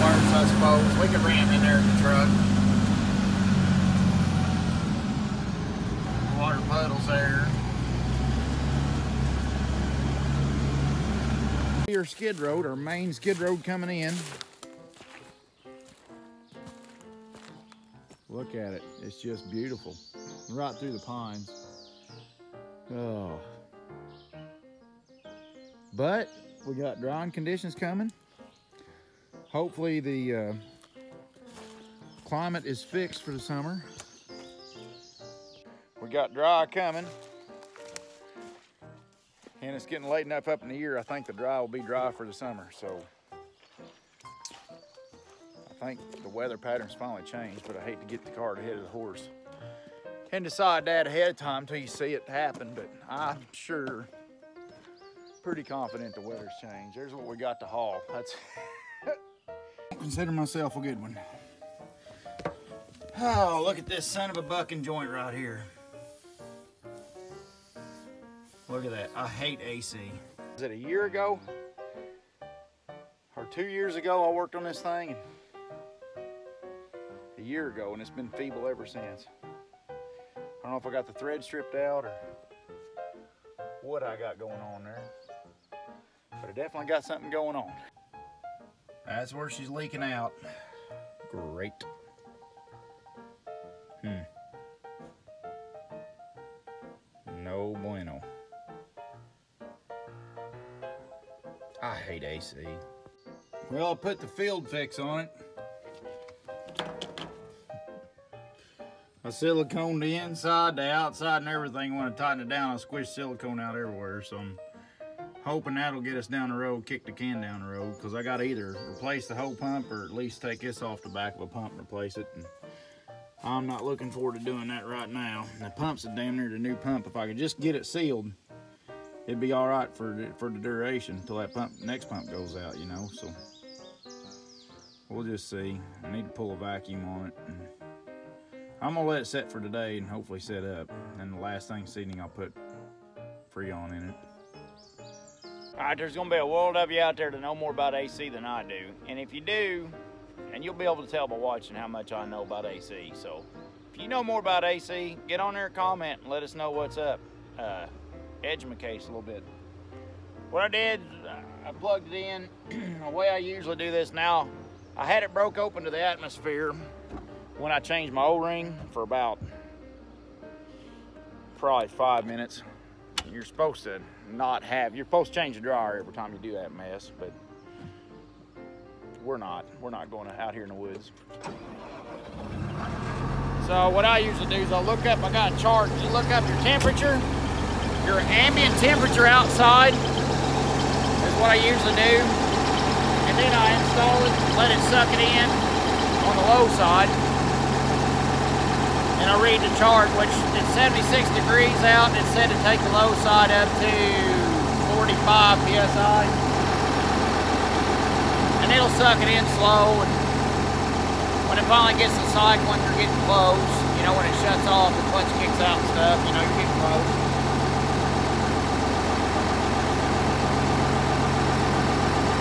worse, I suppose. We could ram in there in the truck. Water puddles there. Your skid road, our main skid road coming in. Look at it, it's just beautiful. Right through the pines. Oh. But we got drying conditions coming. Hopefully the climate is fixed for the summer. We got dry coming. And it's getting late enough up in the year, I think the dry will be dry for the summer. So I think the weather pattern's finally changed, but I hate to get the cart ahead of the horse and decide that ahead of time until you see it happen. But I'm sure, pretty confident the weather's changed. There's what we got to haul. That's I consider myself a good one. Oh, look at this son of a bucking joint right here. Look at that. I hate AC. Was it a year ago or 2 years ago I worked on this thing? A year ago, and it's been feeble ever since. I don't know if I got the thread stripped out or what I got going on there, but I definitely got something going on. That's where she's leaking out. Great. No bueno. I hate AC. Well, I put the field fix on it. I siliconed the inside, the outside, and everything. When I tighten it down, I squish silicone out everywhere. So I'm hoping that'll get us down the road, kick the can down the road, because I got to either replace the whole pump or at least take this off the back of a pump and replace it. And I'm not looking forward to doing that right now. The pump's a damn near the new pump. If I could just get it sealed, it'd be all right for the duration until that next pump goes out, you know. So we'll just see. I need to pull a vacuum on it. And I'm gonna let it set for today and hopefully set up. And the last thing this evening, I'll put Freon in it. All right, there's gonna be a world of you out there that know more about AC than I do. And if you do, and you'll be able to tell by watching how much I know about AC. So if you know more about AC, get on there and comment and let us know what's up. Edge my case a little bit. What I did, I plugged it in. The way I usually do this now, I had it broke open to the atmosphere when I changed my O-ring for about probably 5 minutes. You're supposed to you're supposed to change the dryer every time you do that mess, but we're not going out here in the woods. So what I usually do is I got a chart. You look up your temperature, your ambient temperature outside is what I usually do. And then I install it, let it suck it in on the low side. And I read the chart, which it's 76 degrees out, and it said to take the low side up to 45 PSI. And it'll suck it in slow, and when it finally gets to cycling, you're getting close. You know, when it shuts off, the clutch kicks out and stuff, you know, you're getting close.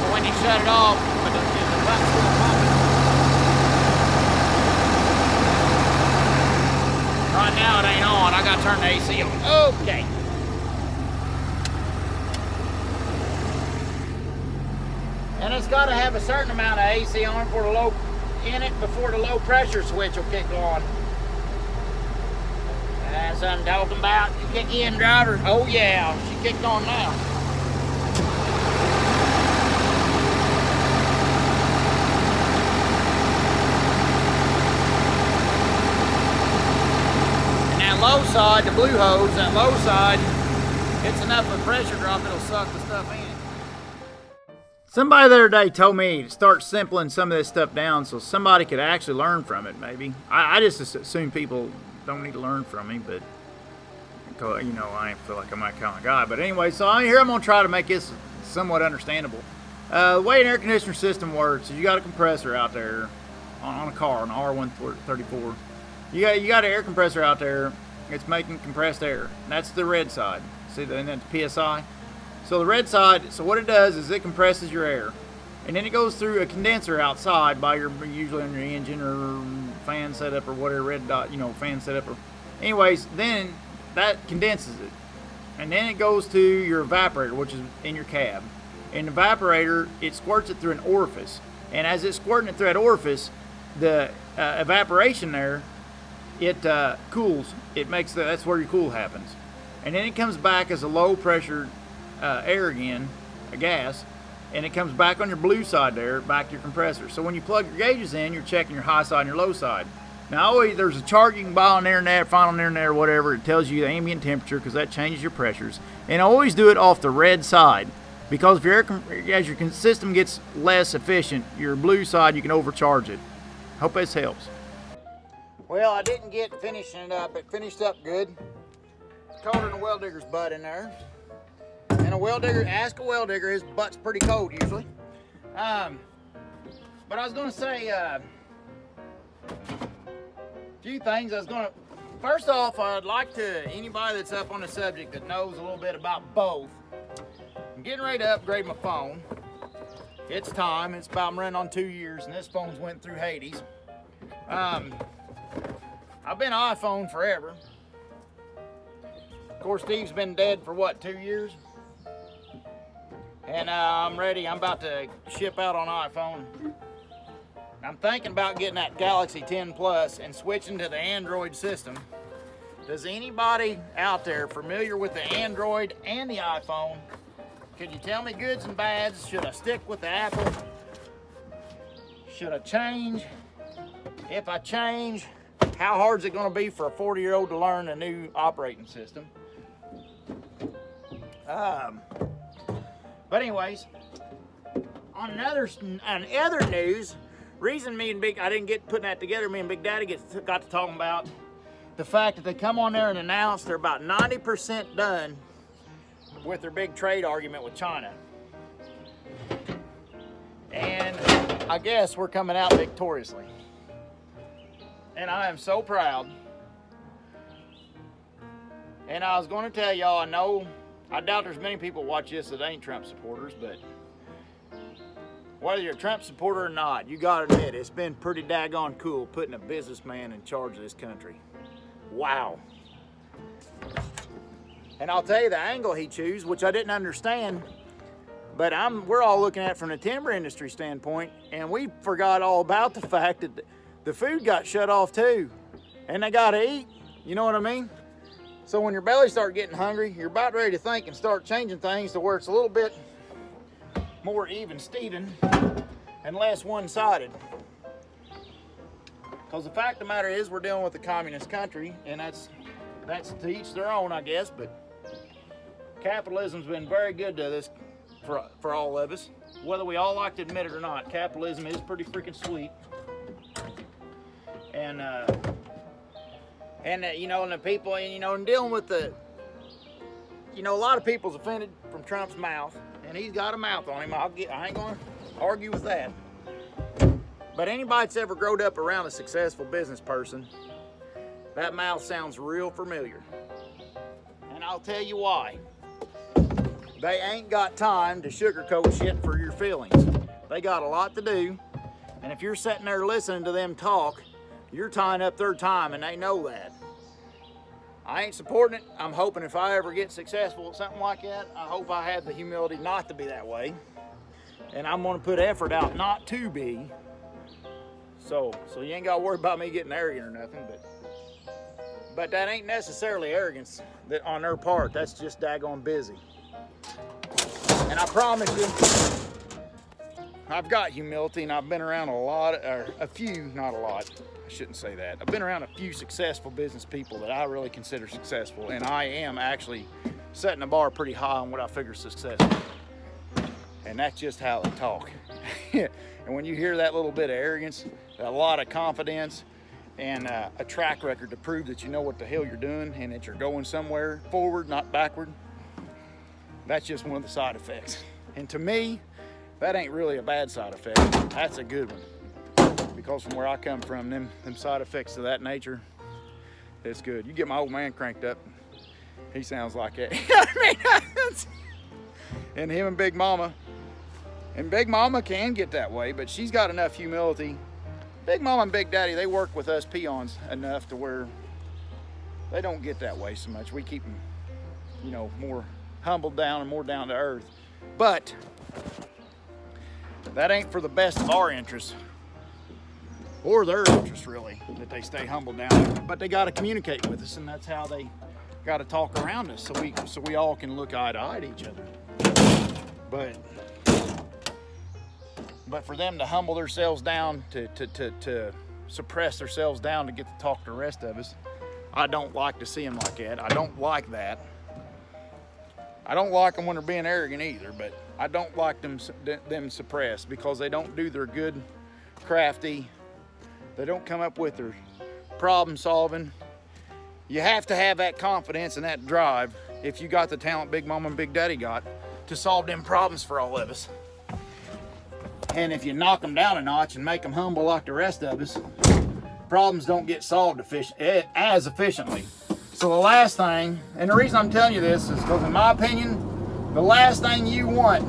But when you shut it off, the pump's still pumping. Right now it ain't on. I gotta turn the AC on. Okay. And it's gotta have a certain amount of AC on for before the low pressure switch will kick on. That's what I'm talking about. You kick in, driver. Oh yeah, she kicked on now. Low side, the blue hose, that low side, it's enough of a pressure drop, it'll suck the stuff in. Somebody the other day told me to start simpling some of this stuff down so somebody could actually learn from it, maybe. I just assume people don't need to learn from me, but, you know, I feel like I'm that kind of guy. But anyway, so here I'm going to try to make this somewhat understandable. The way an air conditioner system works is you got a compressor out there on a car, an R134. You got an air compressor out there. It's making compressed air. That's the red side. See, and that's PSI. So the red side, so what it does is it compresses your air. and then it goes through a condenser outside by your, usually on your engine or fan setup or whatever, red dot, you know, fan setup. Or, anyways, then that condenses it, and then it goes to your evaporator, which is in your cab. In the evaporator, it squirts it through an orifice, and as it's squirting it through that orifice, the evaporation there, it cools. It makes that's where your cool happens, and then it comes back as a low pressure air again, a gas, and it comes back on your blue side there, back to your compressor. So when you plug your gauges in, you're checking your high side and your low side. Now always there's a chart you can buy on the internet, find on the internet or whatever. It tells you the ambient temperature because that changes your pressures. And always do it off the red side, because if as your system gets less efficient, your blue side, you can overcharge it. Hope this helps. Well, I didn't get finishing it up. It finished up good. It's colder than a well digger's butt in there. And a well digger, ask a well digger, his butt's pretty cold usually. But I was gonna say a few things. First off, I'd like to, anybody that's up on the subject that knows a little bit about both, I'm getting ready to upgrade my phone. It's time. I'm running on 2 years, and this phone's went through Hades. I've been iPhone forever. Of course, Steve's been dead for what, 2 years? And I'm ready. I'm about to ship out on iPhone. I'm thinking about getting that Galaxy 10 Plus and switching to the Android system. Does anybody out there familiar with the Android and the iPhone? Could you tell me goods and bads? Should I stick with the Apple? Should I change? If I change, how hard is it going to be for a 40-year-old to learn a new operating system? But anyways, on other news, reason me and I didn't get putting that together, me and Big Daddy got to talking about the fact that they come on there and announce they're about 90% done with their big trade argument with China. And I guess we're coming out victoriously. And I am so proud. And I was going to tell y'all, I doubt there's many people watch this that ain't Trump supporters, but whether you're a Trump supporter or not, you gotta admit, it's been pretty daggone cool putting a businessman in charge of this country. Wow. And I'll tell you the angle he chose, which I didn't understand, but we're all looking at it from the timber industry standpoint, and we forgot all about the fact that the food got shut off too, and they gotta eat, you know what I mean? So when your belly starts getting hungry, you're about ready to think and start changing things to where it's a little bit more even Steven and less one-sided. Because the fact of the matter is we're dealing with a communist country, and that's to each their own, I guess, but capitalism's been very good to this for all of us. Whether we all like to admit it or not, capitalism is pretty freaking sweet. And you know, and the people, and you know, and dealing with the, you know, a lot of people's offended from Trump's mouth, and he's got a mouth on him. I ain't gonna argue with that. But anybody that's ever growed up around a successful business person, that mouth sounds real familiar. And I'll tell you why. They ain't got time to sugarcoat shit for your feelings. They got a lot to do, and if you're sitting there listening to them talk, you're tying up their time, and they know that. I ain't supporting it. I'm hoping if I ever get successful at something like that, I hope I have the humility not to be that way. And I'm gonna put effort out not to be. So you ain't gotta worry about me getting arrogant or nothing, but that ain't necessarily arrogance that on their part. That's just daggone busy. And I promise you, I've got humility, and I've been around a few, not a lot, I shouldn't say that. I've been around a few successful business people that I really consider successful, and I am actually setting the bar pretty high on what I figure successful. And that's just how they talk. And when you hear that little bit of arrogance, a lot of confidence, and a track record to prove that you know what the hell you're doing and that you're going somewhere forward, not backward, that's just one of the side effects. And to me, that ain't really a bad side effect. That's a good one. Because from where I come from, them side effects of that nature, it's good. You get my old man cranked up, he sounds like that. I mean, and him and Big Mama, And Big Mama can get that way, but she's got enough humility. Big Mama and Big Daddy, they work with us peons enough to where they don't get that way so much. We keep them, you know, more humbled down and more down to earth. But that ain't for the best of our interests, or their interests really, that they stay humbled down. But they got to communicate with us, and that's how they got to talk around us, so we all can look eye to eye to each other. But for them to humble themselves down, to suppress themselves down to get to talk to the rest of us, I don't like to see them like that. I don't like that. I don't like them when they're being arrogant either, but I don't like them suppressed, because they don't do their good, crafty, they don't come up with their problem solving. You have to have that confidence and that drive, if you got the talent Big Mama and Big Daddy got, to solve them problems for all of us. And if you knock them down a notch and make them humble like the rest of us, problems don't get solved as efficiently. So the last thing, and the reason I'm telling you this is because in my opinion, the last thing you want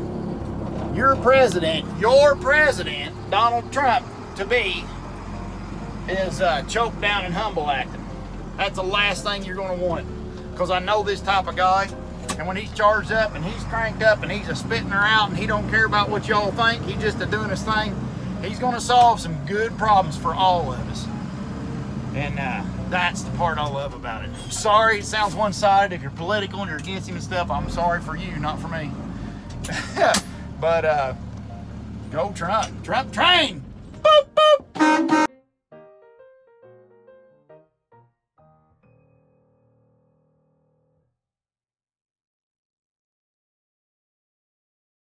your president, Donald Trump, to be is choked down and humble acting. That's the last thing you're going to want. Because I know this type of guy, and when he's charged up and he's cranked up and he's a spitting her out and he don't care about what y'all think, he's just doing his thing, he's going to solve some good problems for all of us. And that's the part I love about it. I'm sorry it sounds one-sided. If you're political and you're against him and stuff, I'm sorry for you, not for me. But go Trump. Trump train!